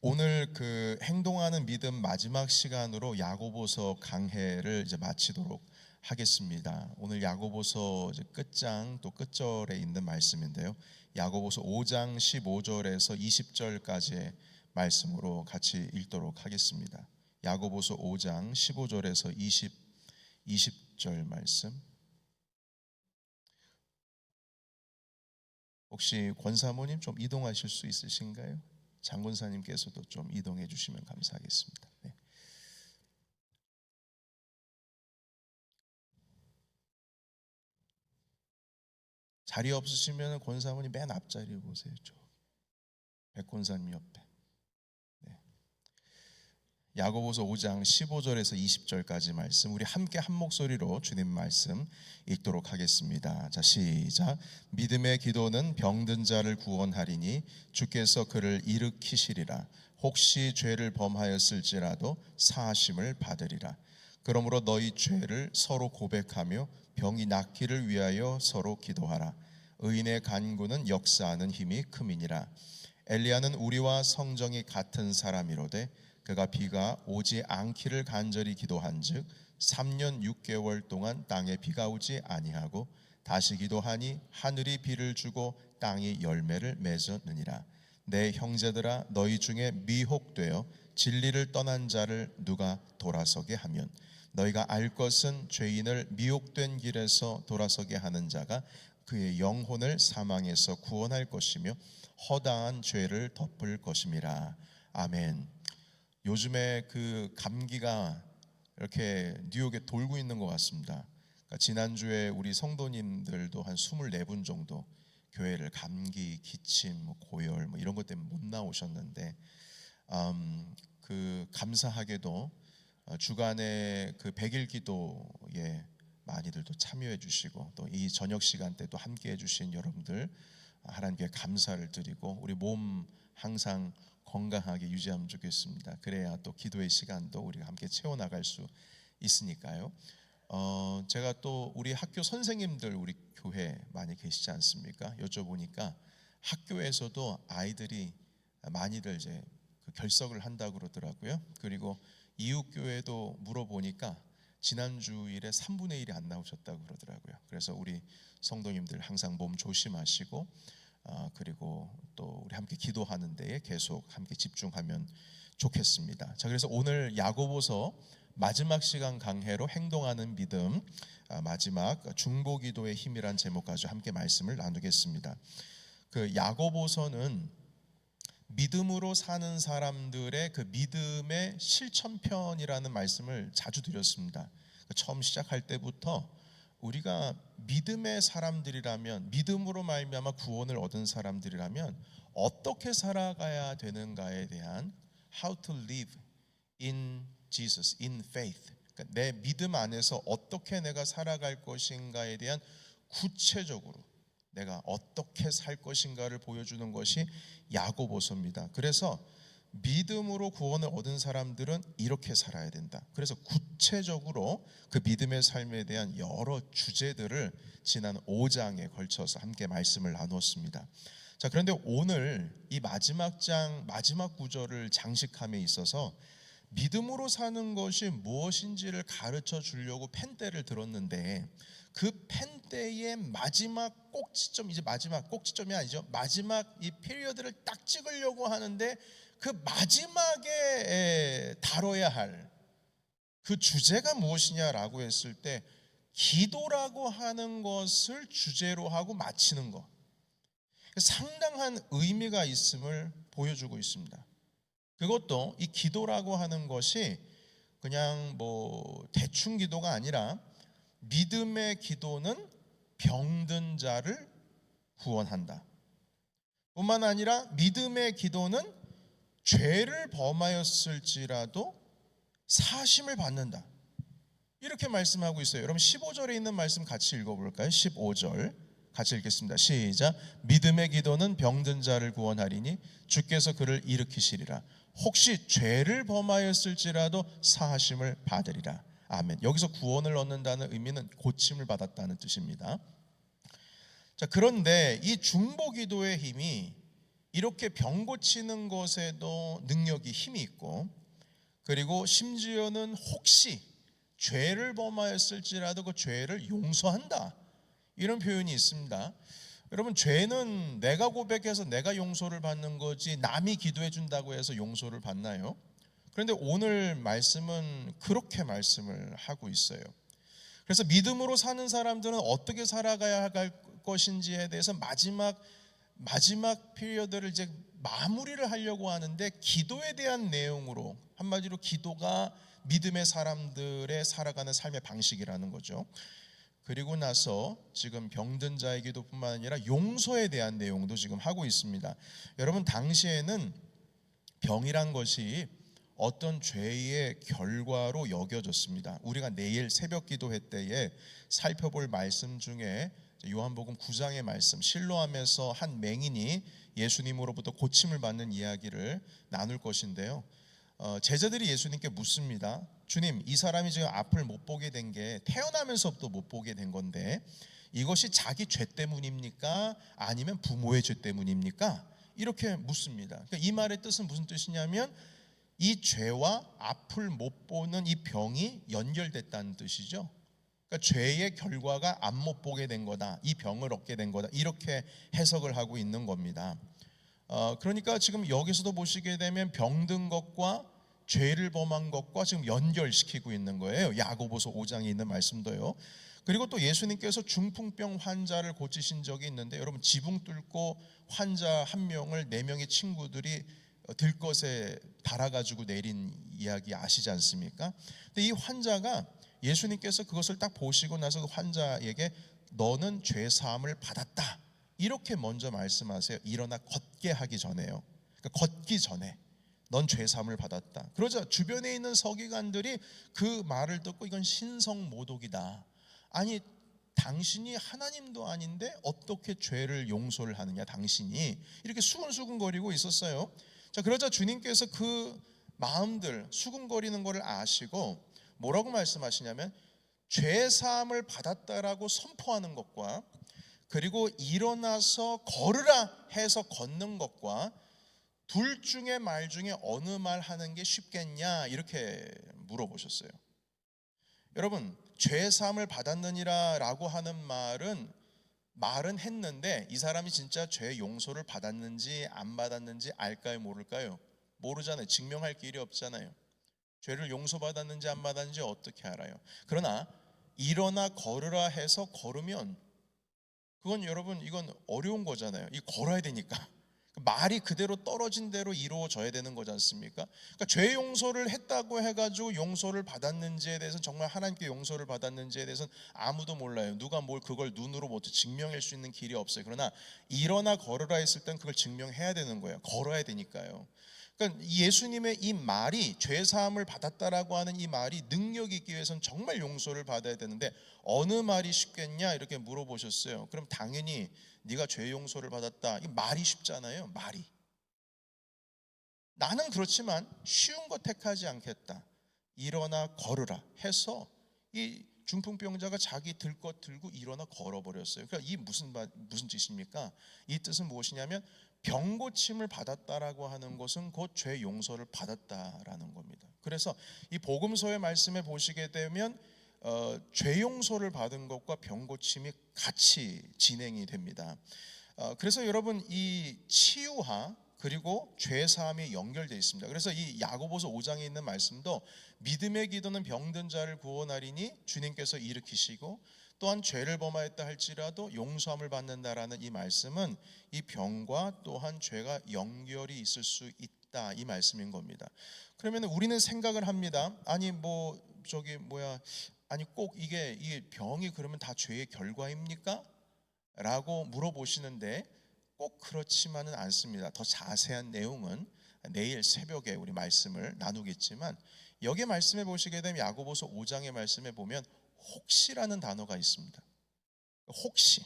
오늘 그 행동하는 믿음 마지막 시간으로 야고보서 강해를 이제 마치도록 하겠습니다. 오늘 야고보서 이제 끝장 또 끝절에 있는 말씀인데요. 야고보서 5장 15절에서 20절까지의 말씀으로 같이 읽도록 하겠습니다. 야고보서 5장 15절에서 20절 말씀. 혹시 권사모님 좀 이동하실 수 있으신가요? 장군사님께서도 좀 이동해 주시면 감사하겠습니다. 네. 자리 없으시면 권사모님 맨 앞자리에 보세요. 백권사님 옆에. 네. 야고보서 5장 15절에서 20절까지 말씀, 우리 함께 한 목소리로 주님 말씀 읽도록 하겠습니다. 자, 시작. 믿음의 기도는 병든 자를 구원하리니 주께서 그를 일으키시리라. 혹시 죄를 범하였을지라도 사하심을 받으리라. 그러므로 너희 죄를 서로 고백하며 병이 낫기를 위하여 서로 기도하라. 의인의 간구는 역사하는 힘이 큼이니라. 엘리야는 우리와 성정이 같은 사람이로되 그가 비가 오지 않기를 간절히 기도한즉 3년 6개월 동안 땅에 비가 오지 아니하고 다시 기도하니 하늘이 비를 주고 땅이 열매를 맺었느니라. 내 형제들아, 너희 중에 미혹되어 진리를 떠난 자를 누가 돌아서게 하면 너희가 알 것은 죄인을 미혹된 길에서 돌아서게 하는 자가 그의 영혼을 사망에서 구원할 것이며 허다한 죄를 덮을 것임이라. 아멘. 요즘에 그 감기가 이렇게 뉴욕에 돌고 있는 것 같습니다. 그러니까 지난주에 우리 성도님들도 한 24분 정도 교회를 감기, 기침, 고열 이런 것 때문에 못 나오셨는데 그 감사하게도 주간에 그 100일 기도에 많이들 또 참여해 주시고 또 이 저녁 시간대 또 함께 해 주신 여러분들 하나님께 감사를 드리고 우리 몸 항상 건강하게 유지하면 좋겠습니다. 그래야 또 기도의 시간도 우리가 함께 채워나갈 수 있으니까요. 제가 또 우리 학교 선생님들 우리 교회 많이 계시지 않습니까? 여쭤보니까 학교에서도 아이들이 많이들 이제 그 결석을 한다고 그러더라고요. 그리고 이웃 교회도 물어보니까 지난 주일에 3분의 1이 안 나오셨다고 그러더라고요. 그래서 우리 성도님들 항상 몸 조심하시고 그리고 또 우리 함께 기도하는 데에 계속 함께 집중하면 좋겠습니다. 자, 그래서 오늘 야고보서 마지막 시간 강해로 행동하는 믿음 마지막 중보기도의 힘이란 제목 가지고 함께 말씀을 나누겠습니다. 그 야고보서는 믿음으로 사는 사람들의 그 믿음의 실천편이라는 말씀을 자주 드렸습니다. 처음 시작할 때부터 우리가 믿음의 사람들이라면, 믿음으로 말미암아 구원을 얻은 사람들이라면 어떻게 살아가야 되는가에 대한 how to live in Jesus, in faith, 그러니까 내 믿음 안에서 어떻게 내가 살아갈 것인가에 대한 구체적으로 내가 어떻게 살 것인가를 보여주는 것이 야고보서입니다. 그래서 믿음으로 구원을 얻은 사람들은 이렇게 살아야 된다. 그래서 구체적으로 그 믿음의 삶에 대한 여러 주제들을 지난 5장에 걸쳐서 함께 말씀을 나누었습니다. 자, 그런데 오늘 이 마지막 장 마지막 구절을 장식함에 있어서 믿음으로 사는 것이 무엇인지를 가르쳐 주려고 펜대를 들었는데 그 펜대의 마지막 꼭지점, 이제 마지막 꼭지점이 아니죠. 마지막 이 피리어드를 딱 찍으려고 하는데 그 마지막에 다뤄야 할 그 주제가 무엇이냐라고 했을 때 기도라고 하는 것을 주제로 하고 마치는 것, 상당한 의미가 있음을 보여주고 있습니다. 그것도 이 기도라고 하는 것이 그냥 대충 기도가 아니라 믿음의 기도는 병든 자를 구원한다. 뿐만 아니라 믿음의 기도는 죄를 범하였을지라도 사심을 받는다. 이렇게 말씀하고 있어요. 여러분 15절에 있는 말씀 같이 읽어볼까요? 15절 같이 읽겠습니다. 시작. 믿음의 기도는 병든 자를 구원하리니 주께서 그를 일으키시리라. 혹시 죄를 범하였을지라도 사하심을 받으리라. 아멘. 여기서 구원을 얻는다는 의미는 고침을 받았다는 뜻입니다. 자, 그런데 이 중보기도의 힘이 이렇게 병 고치는 것에도 능력이 힘이 있고, 그리고 심지어는 혹시 죄를 범하였을지라도 그 죄를 용서한다, 이런 표현이 있습니다. 여러분, 죄는 내가 고백해서 내가 용서를 받는 거지 남이 기도해 준다고 해서 용서를 받나요? 그런데 오늘 말씀은 그렇게 말씀을 하고 있어요. 그래서 믿음으로 사는 사람들은 어떻게 살아가야 할 것인지에 대해서 마지막 피리어드를 이제 마무리를 하려고 하는데, 기도에 대한 내용으로, 한마디로 기도가 믿음의 사람들의 살아가는 삶의 방식이라는 거죠. 그리고 나서 지금 병든 자의 기도뿐만 아니라 용서에 대한 내용도 지금 하고 있습니다. 여러분, 당시에는 병이란 것이 어떤 죄의 결과로 여겨졌습니다. 우리가 내일 새벽 기도회 때에 살펴볼 말씀 중에 요한복음 9장의 말씀, 실로암에서 한 맹인이 예수님으로부터 고침을 받는 이야기를 나눌 것인데요, 제자들이 예수님께 묻습니다. 주님, 이 사람이 지금 앞을 못 보게 된 게 태어나면서부터 못 보게 된 건데 이것이 자기 죄 때문입니까? 아니면 부모의 죄 때문입니까? 이렇게 묻습니다. 그러니까 이 말의 뜻은 무슨 뜻이냐면, 이 죄와 앞을 못 보는 이 병이 연결됐다는 뜻이죠. 그러니까 죄의 결과가 앞 못 보게 된 거다, 이 병을 얻게 된 거다, 이렇게 해석을 하고 있는 겁니다. 그러니까 지금 여기서도 보시게 되면 병든 것과 죄를 범한 것과 지금 연결시키고 있는 거예요. 야고보서 5장에 있는 말씀도요. 그리고 또 예수님께서 중풍병 환자를 고치신 적이 있는데, 여러분, 지붕 뚫고 환자 한 명을 4명의 친구들이 들것에 달아가지고 내린 이야기 아시지 않습니까? 근데 이 환자가 예수님께서 그것을 딱 보시고 나서 그 환자에게 너는 죄 사함을 받았다, 이렇게 먼저 말씀하세요. 일어나 걷게 하기 전에요. 그러니까 걷기 전에 넌 죄 사함을 받았다. 그러자 주변에 있는 서기관들이 그 말을 듣고 이건 신성모독이다, 아니 당신이 하나님도 아닌데 어떻게 죄를 용서를 하느냐, 당신이, 이렇게 수근수근거리고 있었어요. 자, 그러자 주님께서 그 마음들, 수근거리는 것을 아시고 뭐라고 말씀하시냐면, 죄 사함을 받았다라고 선포하는 것과 그리고 일어나서 걸으라 해서 걷는 것과 둘 중에 말 중에 어느 말 하는 게 쉽겠냐, 이렇게 물어보셨어요. 여러분, 죄 사함을 받았느니라 라고 하는 말은 했는데, 이 사람이 진짜 죄 용서를 받았는지 안 받았는지 알까요, 모를까요? 모르잖아요. 증명할 길이 없잖아요. 죄를 용서받았는지 안 받았는지 어떻게 알아요? 그러나 일어나 걸으라 해서 걸으면 그건, 여러분, 이건 어려운 거잖아요. 이 걸어야 되니까 말이 그대로 떨어진 대로 이루어져야 되는 거지 않습니까? 그러니까 죄 용서를 했다고 해가지고 용서를 받았는지에 대해서는, 정말 하나님께 용서를 받았는지에 대해서는 아무도 몰라요. 누가 뭘 그걸 눈으로 못 증명할 수 있는 길이 없어요. 그러나 일어나 걸으라 했을 땐 그걸 증명해야 되는 거예요. 걸어야 되니까요. 그러니까 예수님의 이 말이, 죄 사함을 받았다라고 하는 이 말이 능력이 있기 위해서는 정말 용서를 받아야 되는데 어느 말이 쉽겠냐, 이렇게 물어보셨어요. 그럼 당연히 네가 죄 용서를 받았다, 이 말이 쉽잖아요. 말이, 나는 그렇지만 쉬운 거 택하지 않겠다, 일어나 걸으라 해서 이 중풍병자가 자기 들 것 들고 일어나 걸어버렸어요. 그러니까 이 무슨 뜻입니까? 이 뜻은 무엇이냐면, 병 고침을 받았다라고 하는 것은 곧 죄 용서를 받았다라는 겁니다. 그래서 이 복음서의 말씀에 보시게 되면 죄 용서를 받은 것과 병 고침이 같이 진행이 됩니다. 그래서 여러분, 이 치유와 그리고 죄 사함이 연결되어 있습니다. 그래서 이 야고보서 5장에 있는 말씀도 믿음의 기도는 병든 자를 구원하리니 주님께서 일으키시고 또한 죄를 범하였다 할지라도 용서함을 받는다라는 이 말씀은 이 병과 또한 죄가 연결이 있을 수 있다, 이 말씀인 겁니다. 그러면 우리는 생각을 합니다. 아니 아니 꼭 이 병이 그러면 다 죄의 결과입니까? 라고 물어보시는데 꼭 그렇지만은 않습니다. 더 자세한 내용은 내일 새벽에 우리 말씀을 나누겠지만, 여기 말씀해 보시게 되면 야고보서 5장의 말씀에 보면 혹시라는 단어가 있습니다. 혹시.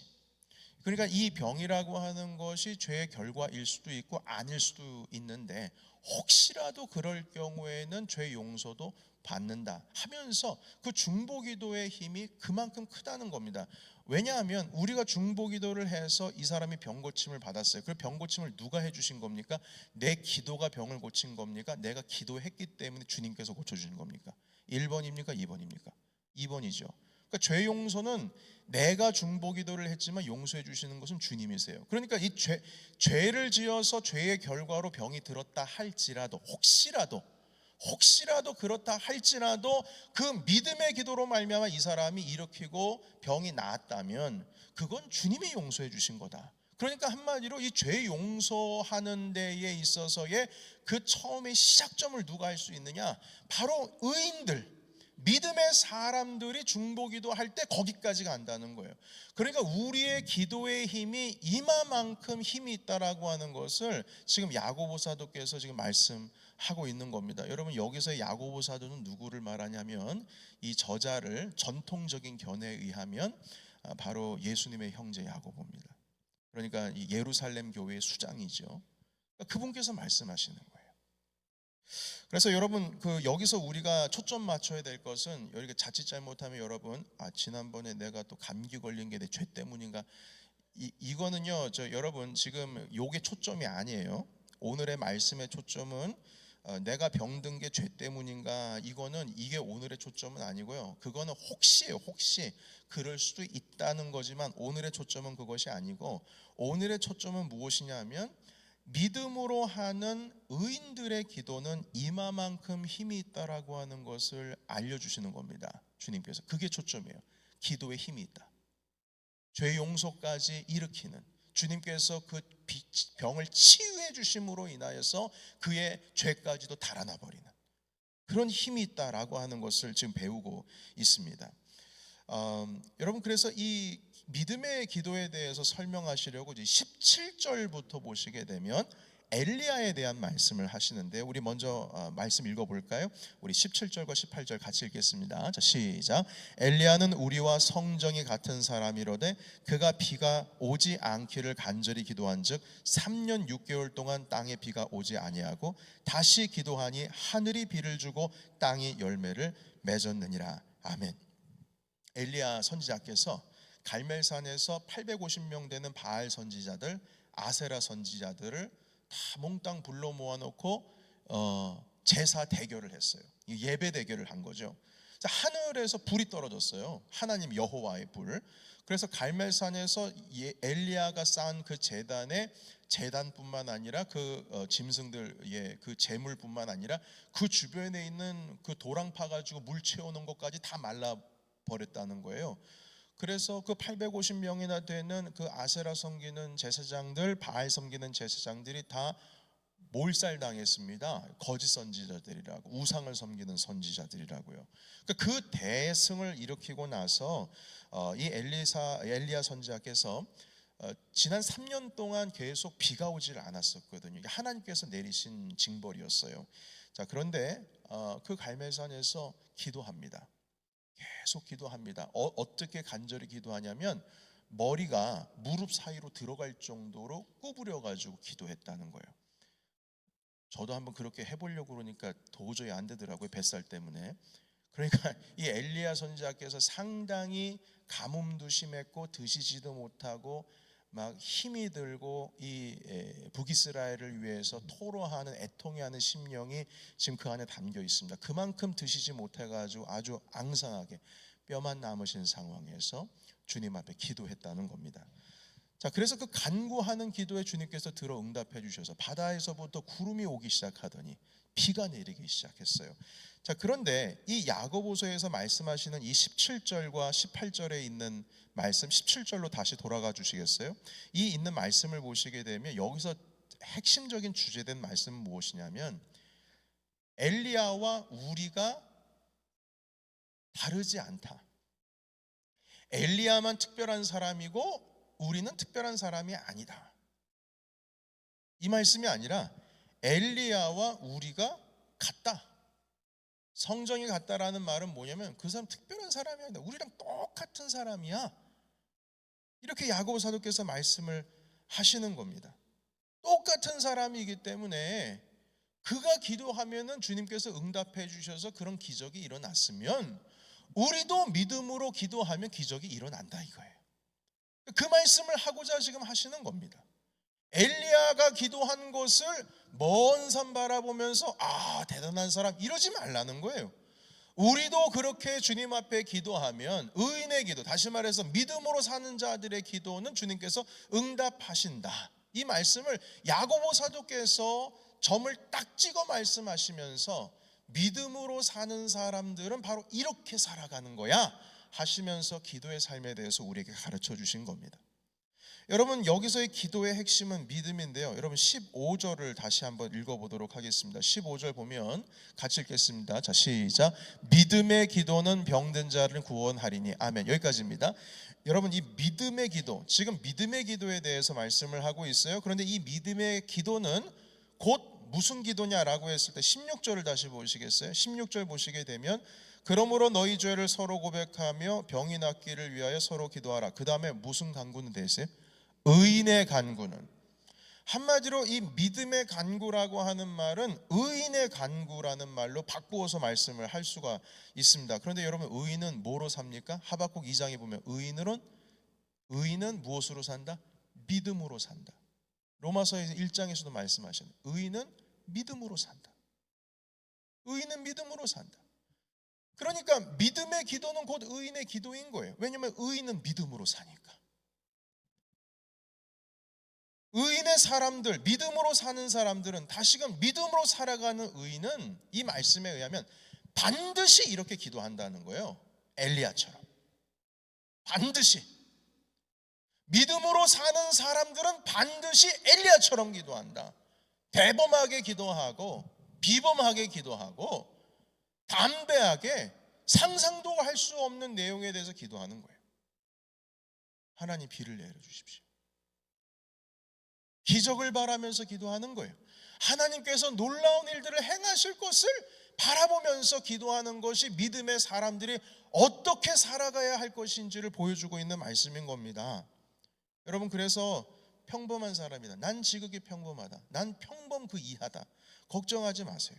그러니까 이 병이라고 하는 것이 죄의 결과일 수도 있고 아닐 수도 있는데, 혹시라도 그럴 경우에는 죄 용서도 받는다 하면서 그 중보기도의 힘이 그만큼 크다는 겁니다. 왜냐하면 우리가 중보기도를 해서 이 사람이 병 고침을 받았어요. 그 병 고침을 누가 해주신 겁니까? 내 기도가 병을 고친 겁니까? 내가 기도했기 때문에 주님께서 고쳐주신 겁니까? 1번입니까? 2번입니까? 2번이죠. 그러니까 죄 용서는 내가 중보기도를 했지만 용서해 주시는 것은 주님이세요. 그러니까 이 죄를 지어서 죄의 결과로 병이 들었다 할지라도, 혹시라도 그렇다 할지라도 그 믿음의 기도로 말미암아 이 사람이 일으키고 병이 나았다면 그건 주님이 용서해 주신 거다. 그러니까 한마디로 이 죄 용서하는 데에 있어서의 그 처음의 시작점을 누가 할 수 있느냐? 바로 의인들, 믿음의 사람들이 중보기도 할 때 거기까지 간다는 거예요. 그러니까 우리의 기도의 힘이 이마만큼 힘이 있다라고 하는 것을 지금 야고보 사도께서 지금 말씀하고 있는 겁니다. 여러분, 여기서 야고보 사도는 누구를 말하냐면, 이 저자를 전통적인 견해에 의하면 바로 예수님의 형제 야고보입니다. 그러니까 이 예루살렘 교회의 수장이죠. 그러니까 그분께서 말씀하시는 거예요. 그래서 여러분, 여기서 우리가 초점 맞춰야 될 것은, 여기 자칫 잘못하면 여러분, 지난번에 내가 또 감기 걸린 게 내 죄 때문인가, 이거는요, 여러분, 지금 요게 초점이 아니에요. 오늘의 말씀의 초점은 내가 병든 게 죄 때문인가, 이게 오늘의 초점은 아니고요. 그거는 혹시예요. 혹시 그럴 수도 있다는 거지만 오늘의 초점은 그것이 아니고, 오늘의 초점은 무엇이냐면, 믿음으로 하는 의인들의 기도는 이마만큼 힘이 있다라고 하는 것을 알려주시는 겁니다. 주님께서 그게 초점이에요. 기도에 힘이 있다. 죄 용서까지 일으키는, 주님께서 그 병을 치유해 주심으로 인하여서 그의 죄까지도 달아나 버리는 그런 힘이 있다라고 하는 것을 지금 배우고 있습니다. 여러분, 그래서 이 믿음의 기도에 대해서 설명하시려고 17절부터 보시게 되면 엘리야에 대한 말씀을 하시는데, 우리 먼저 말씀 읽어볼까요? 우리 17절과 18절 같이 읽겠습니다. 자, 시작. 엘리야는 우리와 성정이 같은 사람이로되 그가 비가 오지 않기를 간절히 기도한즉 3년 6개월 동안 땅에 비가 오지 아니하고 다시 기도하니 하늘이 비를 주고 땅이 열매를 맺었느니라. 아멘. 엘리야 선지자께서 갈멜산에서 850명 되는 바알 선지자들, 아세라 선지자들을 다 몽땅 불러 모아놓고 제사 대결을 했어요. 예배 대결을 한 거죠. 하늘에서 불이 떨어졌어요. 하나님 여호와의 불. 그래서 갈멜산에서 엘리야가 쌓은 그 제단뿐만 아니라 그 짐승들의 그 제물뿐만 아니라 그 주변에 있는 그 도랑 파가지고 물 채우는 것까지 다 말라 버렸다는 거예요. 그래서 그 850명이나 되는 그 아세라 섬기는 제사장들, 바알 섬기는 제사장들이 다 몰살당했습니다. 거짓 선지자들이라고, 우상을 섬기는 선지자들이라고요. 그러니까 그 대승을 일으키고 나서 이 엘리야 선지자께서 지난 3년 동안 계속 비가 오질 않았었거든요. 이게 하나님께서 내리신 징벌이었어요. 자, 그런데 그 갈멜산에서 기도합니다. 계속 기도합니다. 어떻게 간절히 기도하냐면 머리가 무릎 사이로 들어갈 정도로 구부려 가지고 기도했다는 거예요. 저도 한번 그렇게 해보려고 그러니까 도저히 안 되더라고요, 뱃살 때문에. 그러니까 이 엘리야 선지자께서 상당히 가뭄도 심했고 드시지도 못하고 막 힘이 들고 이 북이스라엘을 위해서 토로하는, 애통해하는 심령이 지금 그 안에 담겨 있습니다. 그만큼 드시지 못해가지고 아주 앙상하게 뼈만 남으신 상황에서 주님 앞에 기도했다는 겁니다. 자, 그래서 그 간구하는 기도에 주님께서 들어 응답해 주셔서 바다에서부터 구름이 오기 시작하더니 비가 내리기 시작했어요. 자, 그런데 이 야고보서에서 말씀하시는 이 17절과 18절에 있는 말씀, 17절로 다시 돌아가 주시겠어요? 이 있는 말씀을 보시게 되면 여기서 핵심적인 주제된 말씀은 무엇이냐면, 엘리야와 우리가 다르지 않다. 엘리야만 특별한 사람이고 우리는 특별한 사람이 아니다. 이 말씀이 아니라 엘리야와 우리가 같다. 성정이 같다라는 말은 뭐냐면 그 사람 특별한 사람이 아니다. 우리랑 똑같은 사람이야. 이렇게 야고보 사도께서 말씀을 하시는 겁니다. 똑같은 사람이기 때문에 그가 기도하면은 주님께서 응답해 주셔서 그런 기적이 일어났으면 우리도 믿음으로 기도하면 기적이 일어난다 이거예요. 그 말씀을 하고자 지금 하시는 겁니다. 엘리야가 기도한 것을 먼 산 바라보면서 대단한 사람 이러지 말라는 거예요. 우리도 그렇게 주님 앞에 기도하면 의인의 기도, 다시 말해서 믿음으로 사는 자들의 기도는 주님께서 응답하신다. 이 말씀을 야고보 사도께서 점을 딱 찍어 말씀하시면서 믿음으로 사는 사람들은 바로 이렇게 살아가는 거야 하시면서 기도의 삶에 대해서 우리에게 가르쳐 주신 겁니다. 여러분, 여기서의 기도의 핵심은 믿음인데요. 여러분 15절을 다시 한번 읽어보도록 하겠습니다. 15절 보면 같이 읽겠습니다. 자, 시작. 믿음의 기도는 병든 자를 구원하리니. 아멘. 여기까지입니다. 여러분, 이 믿음의 기도, 지금 믿음의 기도에 대해서 말씀을 하고 있어요. 그런데 이 믿음의 기도는 곧 무슨 기도냐라고 했을 때 16절을 다시 보시겠어요? 16절 보시게 되면 그러므로 너희 죄를 서로 고백하며 병이 낫기를 위하여 서로 기도하라. 그 다음에 무슨 간구는 되세요? 의인의 간구는. 한마디로 이 믿음의 간구라고 하는 말은 의인의 간구라는 말로 바꾸어서 말씀을 할 수가 있습니다. 그런데 여러분, 의인은 뭐로 삽니까? 하박국 2장에 보면 의인은 무엇으로 산다? 믿음으로 산다. 로마서 1장에서도 말씀하시는 의인은 믿음으로 산다. 의인은 믿음으로 산다. 그러니까 믿음의 기도는 곧 의인의 기도인 거예요. 왜냐하면 의인은 믿음으로 사니까. 의인의 사람들, 믿음으로 사는 사람들은, 다시금 믿음으로 살아가는 의인은 이 말씀에 의하면 반드시 이렇게 기도한다는 거예요. 엘리야처럼. 반드시. 믿음으로 사는 사람들은 반드시 엘리야처럼 기도한다. 대범하게 기도하고 비범하게 기도하고 담대하게 상상도 할 수 없는 내용에 대해서 기도하는 거예요. 하나님 비를 내려주십시오. 기적을 바라면서 기도하는 거예요. 하나님께서 놀라운 일들을 행하실 것을 바라보면서 기도하는 것이 믿음의 사람들이 어떻게 살아가야 할 것인지를 보여주고 있는 말씀인 겁니다. 여러분, 그래서 평범한 사람이다, 난 지극히 평범하다, 난 평범 그 이하다, 걱정하지 마세요.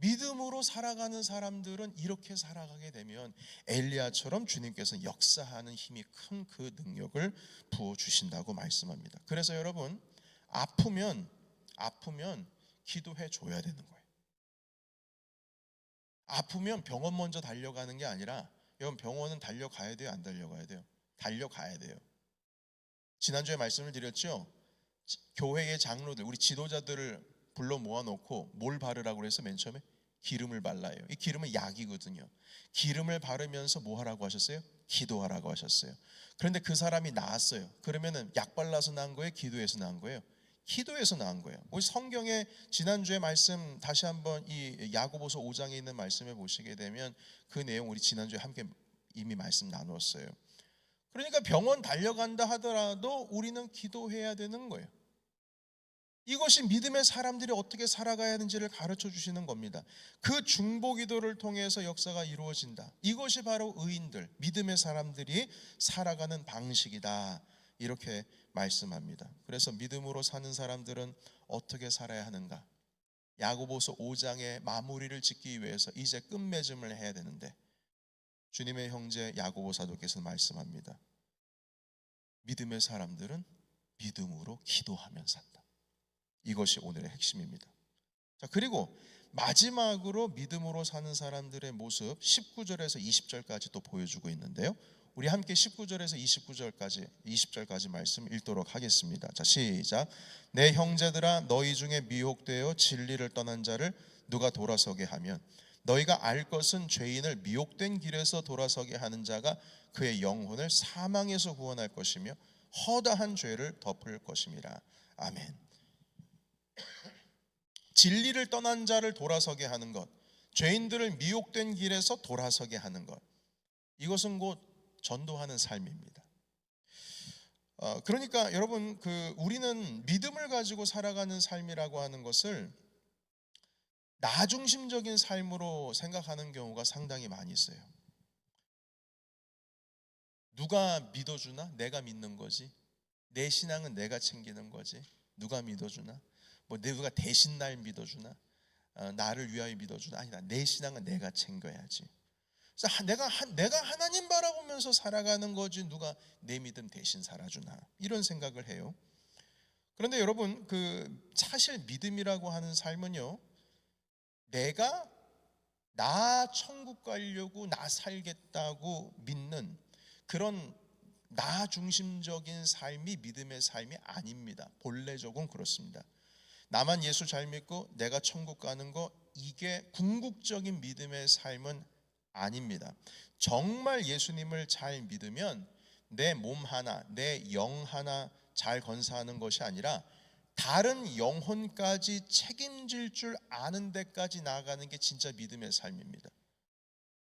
믿음으로 살아가는 사람들은 이렇게 살아가게 되면 엘리야처럼 주님께서 역사하는 힘이 큰 그 능력을 부어주신다고 말씀합니다. 그래서 여러분, 아프면 기도해 줘야 되는 거예요. 아프면 병원 먼저 달려가는 게 아니라, 여러분, 병원은 달려가야 돼요, 안 달려가야 돼요? 달려가야 돼요. 지난주에 말씀을 드렸죠. 교회의 장로들, 우리 지도자들을 불러 모아놓고 뭘 바르라고 그래서 맨 처음에 기름을 발라요. 이 기름은 약이거든요. 기름을 바르면서 뭐 하라고 하셨어요? 기도하라고 하셨어요. 그런데 그 사람이 나았어요. 그러면은 약 발라서 나은 거예요? 기도해서 나은 거예요? 기도해서 나은 거예요. 우리 성경에 지난주에 말씀 다시 한번 이 야고보서 5장에 있는 말씀을 보시게 되면 그 내용 우리 지난주에 함께 이미 말씀 나누었어요. 그러니까 병원 달려간다 하더라도 우리는 기도해야 되는 거예요. 이것이 믿음의 사람들이 어떻게 살아가야 하는지를 가르쳐 주시는 겁니다. 그 중보 기도를 통해서 역사가 이루어진다. 이것이 바로 의인들, 믿음의 사람들이 살아가는 방식이다, 이렇게 말씀합니다. 그래서 믿음으로 사는 사람들은 어떻게 살아야 하는가? 야고보서 5장의 마무리를 짓기 위해서 이제 끝맺음을 해야 되는데 주님의 형제 야고보 사도께서 말씀합니다. 믿음의 사람들은 믿음으로 기도하면 산다. 이것이 오늘의 핵심입니다. 자, 그리고 마지막으로 믿음으로 사는 사람들의 모습 19절에서 20절까지 또 보여주고 있는데요. 우리 함께 19절에서 20절까지 말씀 읽도록 하겠습니다. 자, 시작. 내 형제들아, 너희 중에 미혹되어 진리를 떠난 자를 누가 돌아서게 하면 너희가 알 것은 죄인을 미혹된 길에서 돌아서게 하는 자가 그의 영혼을 사망에서 구원할 것이며 허다한 죄를 덮을 것임이라. 아멘. 진리를 떠난 자를 돌아서게 하는 것, 죄인들을 미혹된 길에서 돌아서게 하는 것, 이것은 곧 전도하는 삶입니다. 그러니까 여러분, 우리는 믿음을 가지고 살아가는 삶이라고 하는 것을 나 중심적인 삶으로 생각하는 경우가 상당히 많이 있어요. 누가 믿어주나? 내가 믿는 거지. 내 신앙은 내가 챙기는 거지. 누가 믿어주나? 뭐 누가 대신 날 믿어주나? 나를 위하여 믿어주나? 아니다. 내 신앙은 내가 챙겨야지. 그래서 내가 하나님 바라보면서 살아가는 거지 누가 내 믿음 대신 살아주나? 이런 생각을 해요. 그런데 여러분, 사실 믿음이라고 하는 삶은요, 내가 나 천국 가려고 나 살겠다고 믿는 그런 나 중심적인 삶이 믿음의 삶이 아닙니다. 본래적은 그렇습니다. 나만 예수 잘 믿고 내가 천국 가는 거, 이게 궁극적인 믿음의 삶은 아닙니다. 정말 예수님을 잘 믿으면 내 몸 하나, 내 영 하나 잘 건사하는 것이 아니라 다른 영혼까지 책임질 줄 아는 데까지 나아가는 게 진짜 믿음의 삶입니다.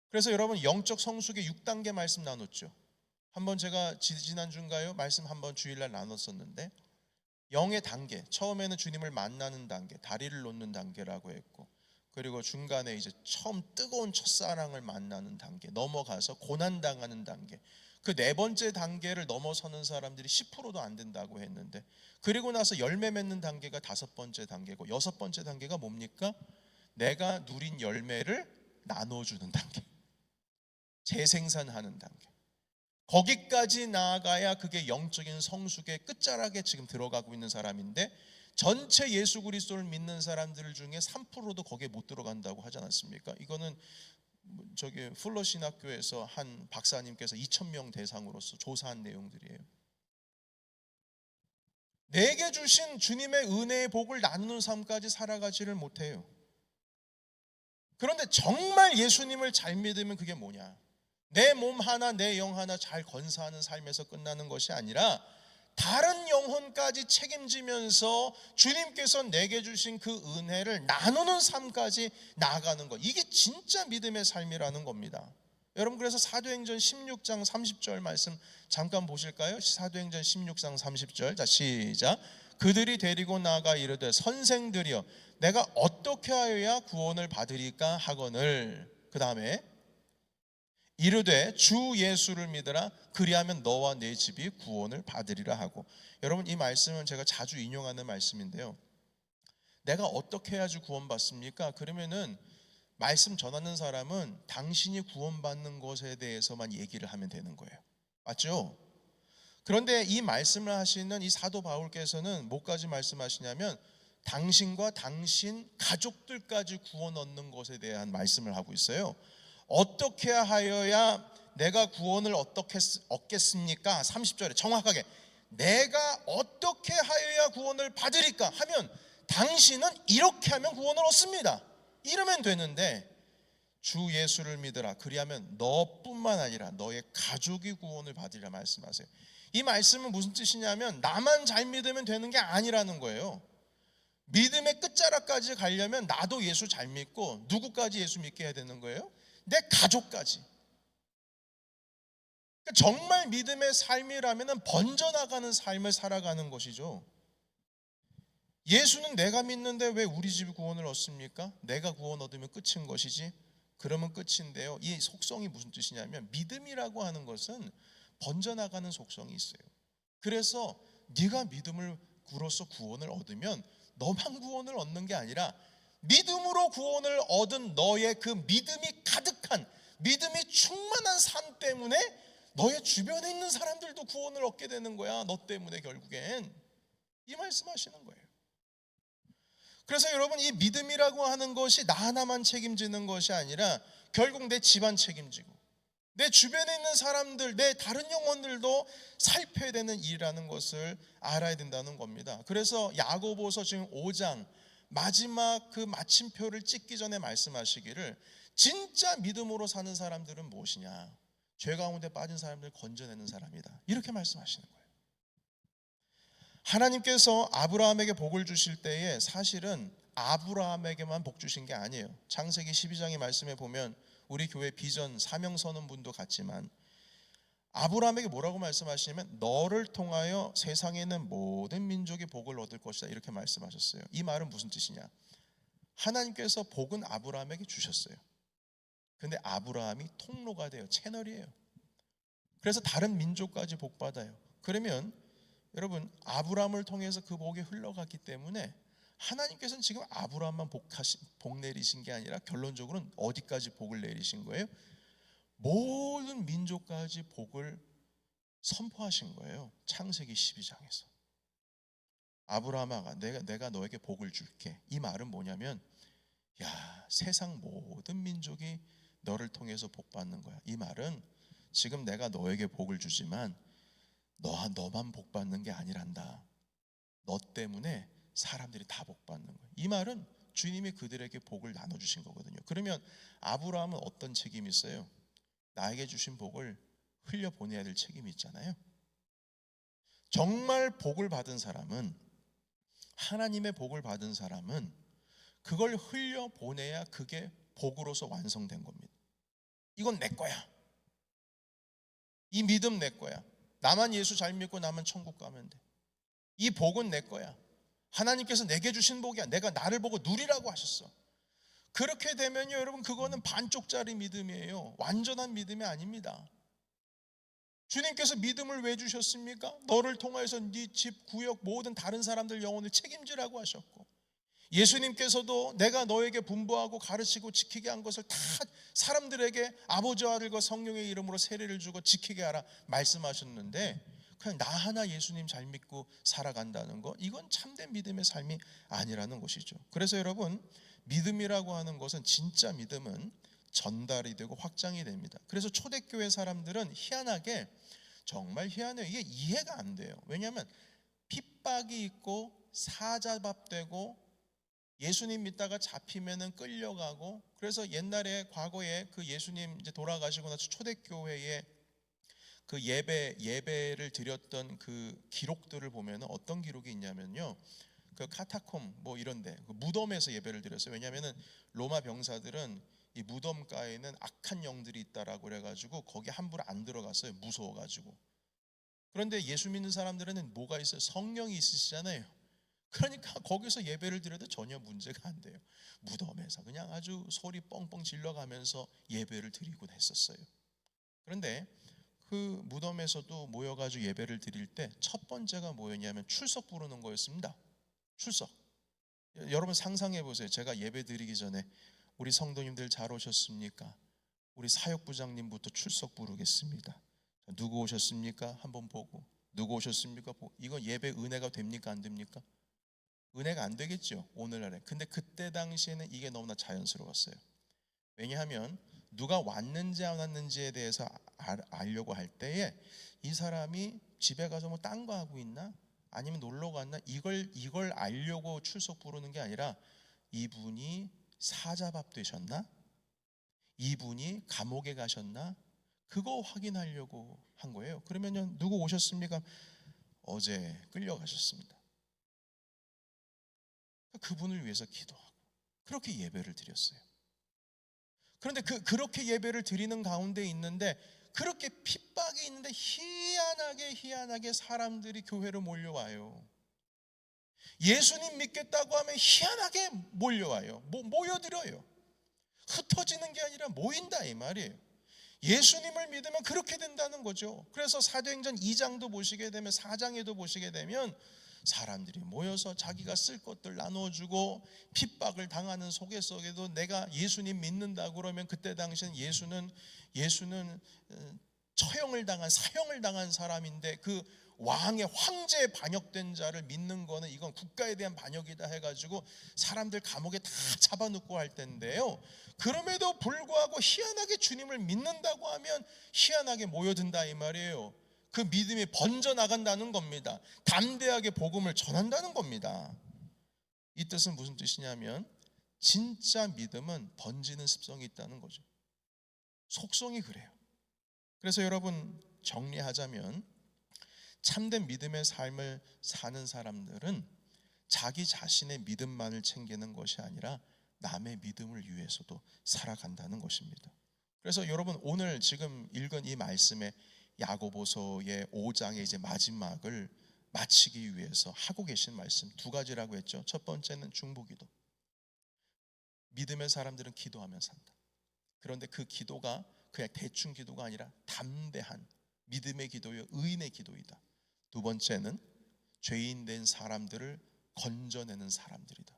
그래서 여러분, 영적 성숙의 6단계 말씀 나눴죠. 한번 제가 지난주인가요? 말씀 한번 주일날 나눴었는데, 영의 단계, 처음에는 주님을 만나는 단계, 다리를 놓는 단계라고 했고, 그리고 중간에 이제 처음 뜨거운 첫사랑을 만나는 단계, 넘어가서 고난당하는 단계, 그 네 번째 단계를 넘어서는 사람들이 10%도 안 된다고 했는데, 그리고 나서 열매 맺는 단계가 5번째 단계고, 6번째 단계가 뭡니까? 내가 누린 열매를 나눠주는 단계, 재생산하는 단계. 거기까지 나아가야 그게 영적인 성숙의 끝자락에 지금 들어가고 있는 사람인데, 전체 예수 그리스도를 믿는 사람들 중에 3%도 거기에 못 들어간다고 하지 않았습니까? 이거는 저기 풀러 신학교에서 한 박사님께서 2,000명 대상으로서 조사한 내용들이에요. 내게 주신 주님의 은혜의 복을 나누는 삶까지 살아가지를 못해요. 그런데 정말 예수님을 잘 믿으면 그게 뭐냐? 내 몸 하나, 내 영 하나 잘 건사하는 삶에서 끝나는 것이 아니라 다른 영혼까지 책임지면서 주님께서 내게 주신 그 은혜를 나누는 삶까지 나아가는 것, 이게 진짜 믿음의 삶이라는 겁니다. 여러분, 그래서 사도행전 16장 30절 말씀 잠깐 보실까요? 사도행전 16장 30절. 자, 시작. 그들이 데리고 나가 이르되 선생들이여 내가 어떻게 하여야 구원을 받으리까 하거늘, 그 다음에 이르되 주 예수를 믿으라 그리하면 너와 내 집이 구원을 받으리라 하고. 여러분, 이 말씀은 제가 자주 인용하는 말씀인데요, 내가 어떻게 해야지 구원받습니까? 그러면은 말씀 전하는 사람은 당신이 구원받는 것에 대해서만 얘기를 하면 되는 거예요. 맞죠? 그런데 이 말씀을 하시는 이 사도 바울께서는 뭐까지 말씀하시냐면 당신과 당신 가족들까지 구원 얻는 것에 대한 말씀을 하고 있어요. 어떻게 하여야 내가 구원을 어떻게 얻겠습니까? 30절에 정확하게 내가 어떻게 하여야 구원을 받으리까 하면 당신은 이렇게 하면 구원을 얻습니다. 이러면 되는데 주 예수를 믿으라 그리하면 너뿐만 아니라 너의 가족이 구원을 받으리라 말씀하세요. 이 말씀은 무슨 뜻이냐면 나만 잘 믿으면 되는 게 아니라는 거예요. 믿음의 끝자락까지 가려면 나도 예수 잘 믿고 누구까지 예수 믿게 해야 되는 거예요? 내 가족까지. 정말 믿음의 삶이라면 번져나가는 삶을 살아가는 것이죠. 예수는 내가 믿는데 왜 우리 집 구원을 얻습니까? 내가 구원 얻으면 끝인 것이지. 그러면 끝인데요, 이 속성이 무슨 뜻이냐면 믿음이라고 하는 것은 번져나가는 속성이 있어요. 그래서 네가 믿음으로써 구원을 얻으면 너만 구원을 얻는 게 아니라 믿음으로 구원을 얻은 너의 그 믿음이 가득한, 믿음이 충만한 삶 때문에 너의 주변에 있는 사람들도 구원을 얻게 되는 거야. 너 때문에 결국엔. 이 말씀하시는 거예요. 그래서 여러분, 이 믿음이라고 하는 것이 나 하나만 책임지는 것이 아니라 결국 내 집안 책임지고 내 주변에 있는 사람들, 내 다른 영혼들도 살펴야 되는 일이라는 것을 알아야 된다는 겁니다. 그래서 야고보서 지금 5장 마지막 그 마침표를 찍기 전에 말씀하시기를 진짜 믿음으로 사는 사람들은 무엇이냐? 죄 가운데 빠진 사람들 건져내는 사람이다. 이렇게 말씀하시는 거예요. 하나님께서 아브라함에게 복을 주실 때에 사실은 아브라함에게만 복 주신 게 아니에요. 창세기 12장의 말씀에 보면 우리 교회 비전 사명선언문도 같지만 아브라함에게 뭐라고 말씀하시냐면 너를 통하여 세상에 있는 모든 민족이 복을 얻을 것이다, 이렇게 말씀하셨어요. 이 말은 무슨 뜻이냐? 하나님께서 복은 아브라함에게 주셨어요. 근데 아브라함이 통로가 돼요. 채널이에요. 그래서 다른 민족까지 복 받아요. 그러면 여러분, 아브라함을 통해서 그 복이 흘러갔기 때문에 하나님께서는 지금 아브라함만 복 내리신 게 아니라 결론적으로는 어디까지 복을 내리신 거예요? 모든 민족까지 복을 선포하신 거예요. 창세기 12장에서. 아브라함아, 내가 너에게 복을 줄게. 이 말은 뭐냐면, 야, 세상 모든 민족이 너를 통해서 복 받는 거야. 이 말은 지금 내가 너에게 복을 주지만 너만 복 받는 게 아니란다. 너 때문에 사람들이 다 복 받는 거야. 이 말은 주님이 그들에게 복을 나눠주신 거거든요. 그러면 아브라함은 어떤 책임이 있어요? 나에게 주신 복을 흘려보내야 될 책임이 있잖아요. 정말 복을 받은 사람은, 하나님의 복을 받은 사람은 그걸 흘려보내야 그게 복으로서 완성된 겁니다. 이건 내 거야. 이 믿음 내 거야. 나만 예수 잘 믿고 나만 천국 가면 돼. 이 복은 내 거야. 하나님께서 내게 주신 복이야. 내가 나를 보고 누리라고 하셨어. 그렇게 되면요, 여러분, 그거는 반쪽짜리 믿음이에요. 완전한 믿음이 아닙니다. 주님께서 믿음을 왜 주셨습니까? 너를 통하여서 네 집, 구역, 모든 다른 사람들 영혼을 책임지라고 하셨고, 예수님께서도 내가 너에게 분부하고 가르치고 지키게 한 것을 다 사람들에게 아버지와 아들과 성령의 이름으로 세례를 주고 지키게 하라 말씀하셨는데, 그냥 나 하나 예수님 잘 믿고 살아간다는 거, 이건 참된 믿음의 삶이 아니라는 것이죠. 그래서 여러분, 믿음이라고 하는 것은, 진짜 믿음은 전달이 되고 확장이 됩니다. 그래서 초대교회 사람들은 희한하게, 정말 희한해요. 이게 이해가 안 돼요. 왜냐하면 핍박이 있고 사자밥되고 예수님 믿다가 잡히면은 끌려가고, 그래서 옛날에 과거에 그 예수님 이제 돌아가시고 나서 초대교회에 그 예배를 드렸던 그 기록들을 보면은 어떤 기록이 있냐면요, 그 카타콤 뭐 이런데 그 무덤에서 예배를 드렸어요. 왜냐하면은 로마 병사들은 이 무덤가에는 악한 영들이 있다라고 그래가지고 거기 함부로 안 들어갔어요. 무서워가지고. 그런데 예수 믿는 사람들은 뭐가 있어요? 성령이 있으시잖아요. 그러니까 거기서 예배를 드려도 전혀 문제가 안 돼요. 무덤에서 그냥 아주 소리 뻥뻥 질러가면서 예배를 드리곤 했었어요. 그런데 그 무덤에서도 모여가지고 예배를 드릴 때 첫 번째가 뭐였냐면 출석 부르는 거였습니다. 출석. 여러분 상상해 보세요. 제가 예배 드리기 전에 우리 성도님들 잘 오셨습니까? 우리 사역부장님부터 출석 부르겠습니다. 누구 오셨습니까? 한번 보고. 누구 오셨습니까? 보고. 이거 예배 은혜가 됩니까? 안 됩니까? 은혜가 안 되겠죠, 오늘날에. 근데 그때 당시에는 이게 너무나 자연스러웠어요. 왜냐하면 누가 왔는지 안 왔는지에 대해서 알려고 할 때에 이 사람이 집에 가서 뭐 딴 거 하고 있나? 아니면 놀러 갔나? 이걸 알려고 출석 부르는 게 아니라, 이분이 사자밥 되셨나? 이분이 감옥에 가셨나? 그거 확인하려고 한 거예요. 그러면요, 누구 오셨습니까? 어제 끌려가셨습니다. 그분을 위해서 기도하고 그렇게 예배를 드렸어요. 그런데 그렇게 예배를 드리는 가운데 있는데, 그렇게 핍박이 있는데 희한하게 사람들이 교회로 몰려와요. 예수님 믿겠다고 하면 희한하게 몰려와요. 모여들어요. 흩어지는 게 아니라 모인다 이 말이에요. 예수님을 믿으면 그렇게 된다는 거죠. 그래서 사도행전 2장도 보시게 되면, 4장에도 보시게 되면 사람들이 모여서 자기가 쓸 것들 나눠주고, 핍박을 당하는 속에도 내가 예수님 믿는다 그러면, 그때 당시엔 예수는 처형을 당한, 사형을 당한 사람인데, 그 왕의 황제에 반역된 자를 믿는 거는 이건 국가에 대한 반역이다 해가지고 사람들 감옥에 다 잡아놓고 할 텐데요, 그럼에도 불구하고 희한하게 주님을 믿는다고 하면 희한하게 모여든다 이 말이에요. 그 믿음이 번져나간다는 겁니다. 담대하게 복음을 전한다는 겁니다. 이 뜻은 무슨 뜻이냐면, 진짜 믿음은 번지는 습성이 있다는 거죠. 속성이 그래요. 그래서 여러분, 정리하자면 참된 믿음의 삶을 사는 사람들은 자기 자신의 믿음만을 챙기는 것이 아니라 남의 믿음을 위해서도 살아간다는 것입니다. 그래서 여러분, 오늘 지금 읽은 이 말씀에 야고보서의 5장의 이제 마지막을 마치기 위해서 하고 계신 말씀 두 가지라고 했죠. 첫 번째는 중보기도. 믿음의 사람들은 기도하며 산다. 그런데 그 기도가 그냥 대충 기도가 아니라 담대한, 믿음의 기도요, 의인의 기도이다. 두 번째는 죄인 된 사람들을 건져내는 사람들이다.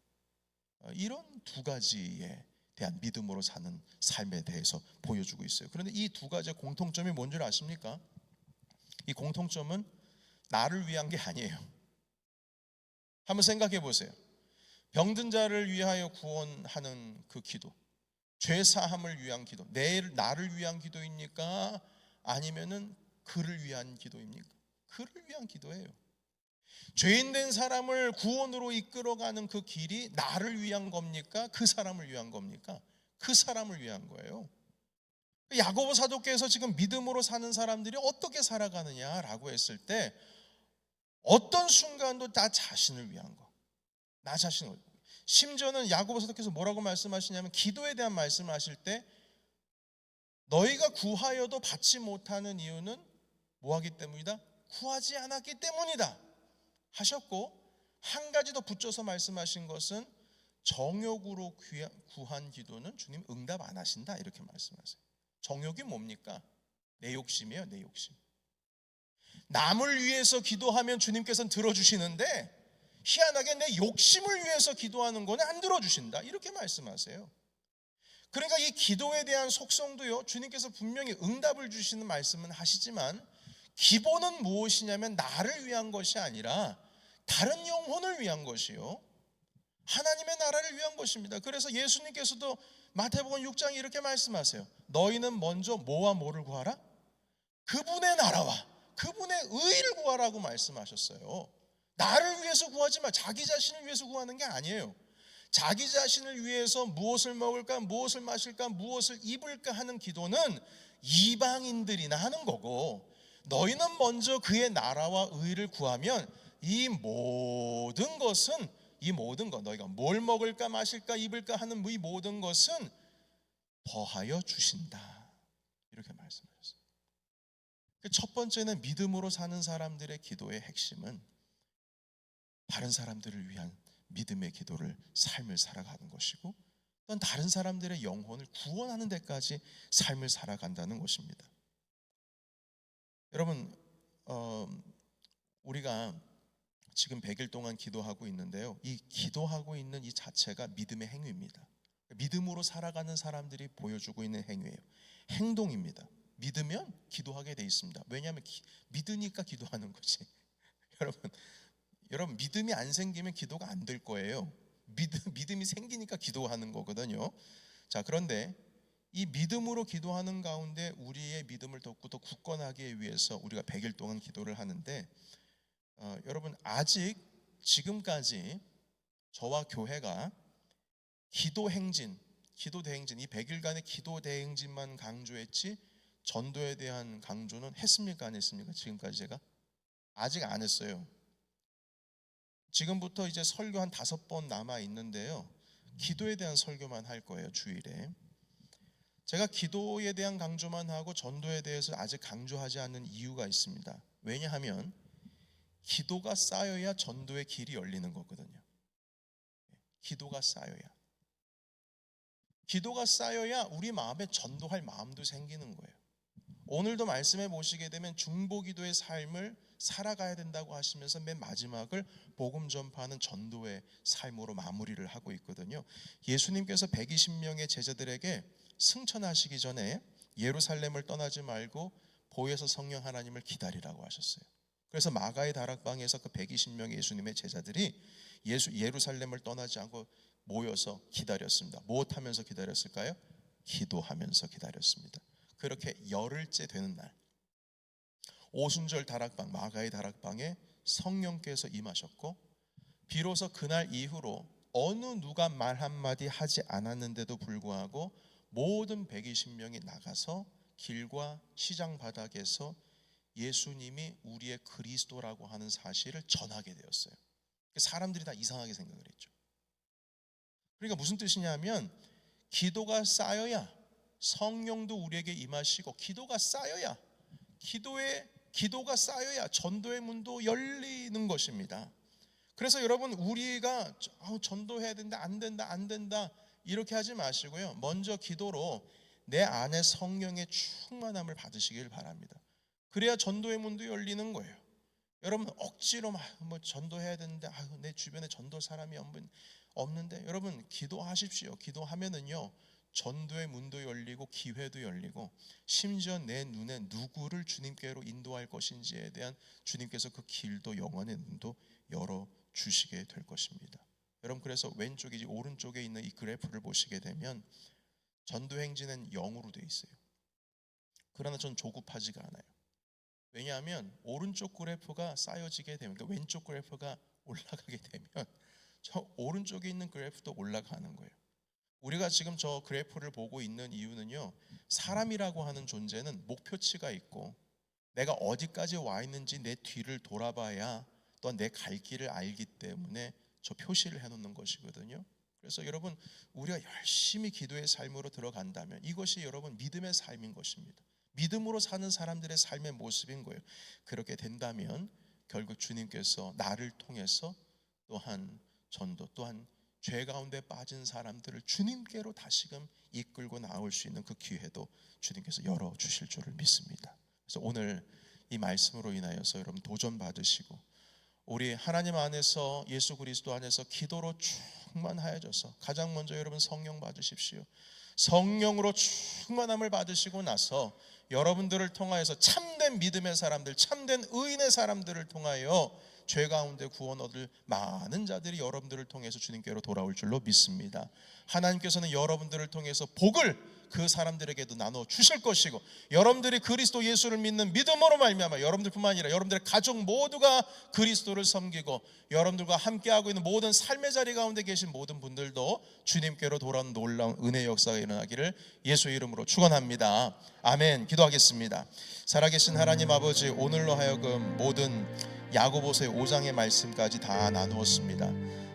이런 두 가지에 대한 믿음으로 사는 삶에 대해서 보여주고 있어요. 그런데 이 두 가지의 공통점이 뭔 줄 아십니까? 이 공통점은 나를 위한 게 아니에요. 한번 생각해 보세요. 병든 자를 위하여 구원하는 그 기도, 죄 사함을 위한 기도, 나를 위한 기도입니까? 아니면은 그를 위한 기도입니까? 그를 위한 기도예요. 죄인 된 사람을 구원으로 이끌어가는 그 길이 나를 위한 겁니까? 그 사람을 위한 겁니까? 그 사람을 위한 거예요. 야고보 사도께서 지금 믿음으로 사는 사람들이 어떻게 살아가느냐라고 했을 때 어떤 순간도 나 자신을 위한 거, 나 자신을, 심지어는 야고보 사도께서 뭐라고 말씀하시냐면 기도에 대한 말씀을 하실 때 너희가 구하여도 받지 못하는 이유는 뭐하기 때문이다? 구하지 않았기 때문이다 하셨고, 한 가지 더 붙여서 말씀하신 것은 정욕으로 구한 기도는 주님 응답 안 하신다 이렇게 말씀하세요. 정욕이 뭡니까? 내 욕심이에요. 내 욕심. 남을 위해서 기도하면 주님께서는 들어주시는데 희한하게 내 욕심을 위해서 기도하는 거는 안 들어주신다 이렇게 말씀하세요. 그러니까 이 기도에 대한 속성도요, 주님께서 분명히 응답을 주시는 말씀은 하시지만 기본은 무엇이냐면 나를 위한 것이 아니라 다른 영혼을 위한 것이요, 하나님의 나라를 위한 것입니다. 그래서 예수님께서도 마태복음 6장에 이렇게 말씀하세요. 너희는 먼저 뭐와 뭐를 구하라? 그분의 나라와 그분의 의를 구하라고 말씀하셨어요. 나를 위해서 구하지 마. 자기 자신을 위해서 구하는 게 아니에요. 자기 자신을 위해서 무엇을 먹을까, 무엇을 마실까, 무엇을 입을까 하는 기도는 이방인들이나 하는 거고, 너희는 먼저 그의 나라와 의를 구하면 이 모든 것은, 이 모든 것, 너희가 뭘 먹을까 마실까 입을까 하는 이 모든 것은 더하여 주신다 이렇게 말씀하셨어요. 첫 번째는 믿음으로 사는 사람들의 기도의 핵심은 다른 사람들을 위한 믿음의 기도를, 삶을 살아가는 것이고, 또한 다른 사람들의 영혼을 구원하는 데까지 삶을 살아간다는 것입니다. 여러분, 우리가 지금 100일 동안 기도하고 있는데요, 이 기도하고 있는 이 자체가 믿음의 행위입니다. 믿음으로 살아가는 사람들이 보여주고 있는 행위예요. 행동입니다. 믿으면 기도하게 돼 있습니다. 왜냐하면 믿으니까 기도하는 거지. 여러분 믿음이 안 생기면 기도가 안 될 거예요. 믿음이 생기니까 기도하는 거거든요. 자, 그런데 이 믿음으로 기도하는 가운데 우리의 믿음을 더 굳건하기 위해서 우리가 100일 동안 기도를 하는데, 여러분 아직 지금까지 저와 교회가 기도 행진, 기도 대행진, 이 100일간의 기도 대행진만 강조했지 전도에 대한 강조는 했습니까? 안 했습니까? 지금까지 제가 아직 안 했어요. 지금부터 이제 설교 한 5번 남아 있는데요, 기도에 대한 설교만 할 거예요. 주일에 제가 기도에 대한 강조만 하고 전도에 대해서 아직 강조하지 않는 이유가 있습니다. 왜냐하면 기도가 쌓여야 전도의 길이 열리는 거거든요. 기도가 쌓여야 우리 마음에 전도할 마음도 생기는 거예요. 오늘도 말씀해 보시게 되면 중보기도의 삶을 살아가야 된다고 하시면서 맨 마지막을 복음 전파하는 전도의 삶으로 마무리를 하고 있거든요. 예수님께서 120명의 제자들에게 승천하시기 전에 예루살렘을 떠나지 말고 보혜사 성령 하나님을 기다리라고 하셨어요. 그래서 마가의 다락방에서 그 120명의 예수님의 제자들이 예루살렘을 떠나지 않고 모여서 기다렸습니다. 무엇하면서 기다렸을까요? 기도하면서 기다렸습니다. 그렇게 열흘째 되는 날, 오순절 다락방, 마가의 다락방에 성령께서 임하셨고, 비로소 그날 이후로 어느 누가 말 한마디 하지 않았는데도 불구하고 모든 120명이 나가서 길과 시장 바닥에서 예수님이 우리의 그리스도라고 하는 사실을 전하게 되었어요. 사람들이 다 이상하게 생각을 했죠. 그러니까 무슨 뜻이냐면 기도가 쌓여야 성령도 우리에게 임하시고, 기도가 쌓여야 전도의 문도 열리는 것입니다. 그래서 여러분, 우리가 전도해야 된다, 안 된다 이렇게 하지 마시고요, 먼저 기도로 내 안에 성령의 충만함을 받으시길 바랍니다. 그래야 전도의 문도 열리는 거예요. 여러분 억지로 뭐 전도해야 되는데 내 주변에 전도 사람이 없는데, 여러분 기도하십시오. 기도하면은요 전도의 문도 열리고 기회도 열리고, 심지어 내 눈에 누구를 주님께로 인도할 것인지에 대한 주님께서 그 길도, 영원의 눈도 열어주시게 될 것입니다. 여러분, 그래서 왼쪽이지 오른쪽에 있는 이 그래프를 보시게 되면 전도 행진은 0으로 되어 있어요. 그러나 전 조급하지가 않아요. 왜냐하면 오른쪽 그래프가 쌓여지게 되면, 그러니까 왼쪽 그래프가 올라가게 되면 저 오른쪽에 있는 그래프도 올라가는 거예요. 우리가 지금 저 그래프를 보고 있는 이유는요, 사람이라고 하는 존재는 목표치가 있고 내가 어디까지 와 있는지 내 뒤를 돌아봐야 또한 내 갈 길을 알기 때문에 저 표시를 해놓는 것이거든요. 그래서 여러분, 우리가 열심히 기도의 삶으로 들어간다면 이것이 여러분 믿음의 삶인 것입니다. 믿음으로 사는 사람들의 삶의 모습인 거예요. 그렇게 된다면 결국 주님께서 나를 통해서 또한 전도, 또한 죄 가운데 빠진 사람들을 주님께로 다시금 이끌고 나올 수 있는 그 기회도 주님께서 열어주실 줄을 믿습니다. 그래서 오늘 이 말씀으로 인하여서 여러분 도전 받으시고, 우리 하나님 안에서, 예수 그리스도 안에서 기도로 충만하여져서 가장 먼저 여러분 성령 받으십시오. 성령으로 충만함을 받으시고 나서 여러분들을 통하여서 참된 믿음의 사람들, 참된 의인의 사람들을 통하여 죄 가운데 구원 얻을 많은 자들이 여러분들을 통해서 주님께로 돌아올 줄로 믿습니다. 하나님께서는 여러분들을 통해서 복을 그 사람들에게도 나눠 주실 것이고, 여러분들이 그리스도 예수를 믿는 믿음으로 말미암아 여러분들뿐만 아니라 여러분들의 가족 모두가 그리스도를 섬기고, 여러분들과 함께하고 있는 모든 삶의 자리 가운데 계신 모든 분들도 주님께로 돌아오는 놀라운 은혜의 역사가 일어나기를 예수의 이름으로 축원합니다. 아멘. 기도하겠습니다. 살아계신 하나님 아버지, 오늘로 하여금 모든 야고보서의 5장의 말씀까지 다 나누었습니다.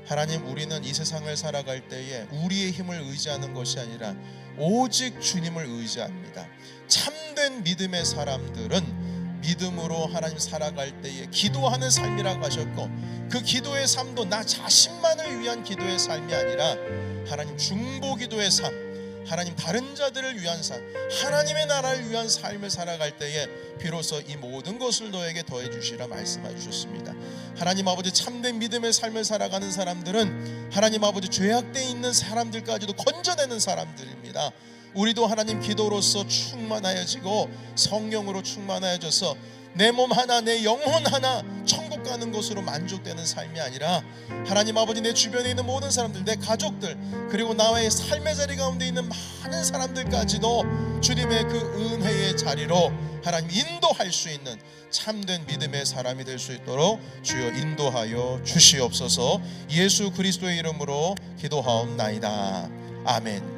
하나님, 우리는 이 세상을 살아갈 때에 우리의 힘을 의지하는 것이 아니라 오직 주님을 의지합니다. 참된 믿음의 사람들은 믿음으로 하나님 살아갈 때에 기도하는 삶이라고 하셨고, 그 기도의 삶도 나 자신만을 위한 기도의 삶이 아니라 하나님 중보 기도의 삶, 하나님 다른 자들을 위한 삶, 하나님의 나라를 위한 삶을 살아갈 때에 비로소 이 모든 것을 너에게 더해 주시라 말씀해 주셨습니다. 하나님 아버지, 참된 믿음의 삶을 살아가는 사람들은 하나님 아버지 죄악되어 있는 사람들까지도 건져내는 사람들입니다. 우리도 하나님 기도로서 충만하여지고 성령으로 충만하여져서 내 몸 하나, 내 영혼 하나 천국 가는 것으로 만족되는 삶이 아니라 하나님 아버지, 내 주변에 있는 모든 사람들, 내 가족들, 그리고 나의 삶의 자리 가운데 있는 많은 사람들까지도 주님의 그 은혜의 자리로 하나님 인도할 수 있는 참된 믿음의 사람이 될 수 있도록 주여 인도하여 주시옵소서. 예수 그리스도의 이름으로 기도하옵나이다. 아멘.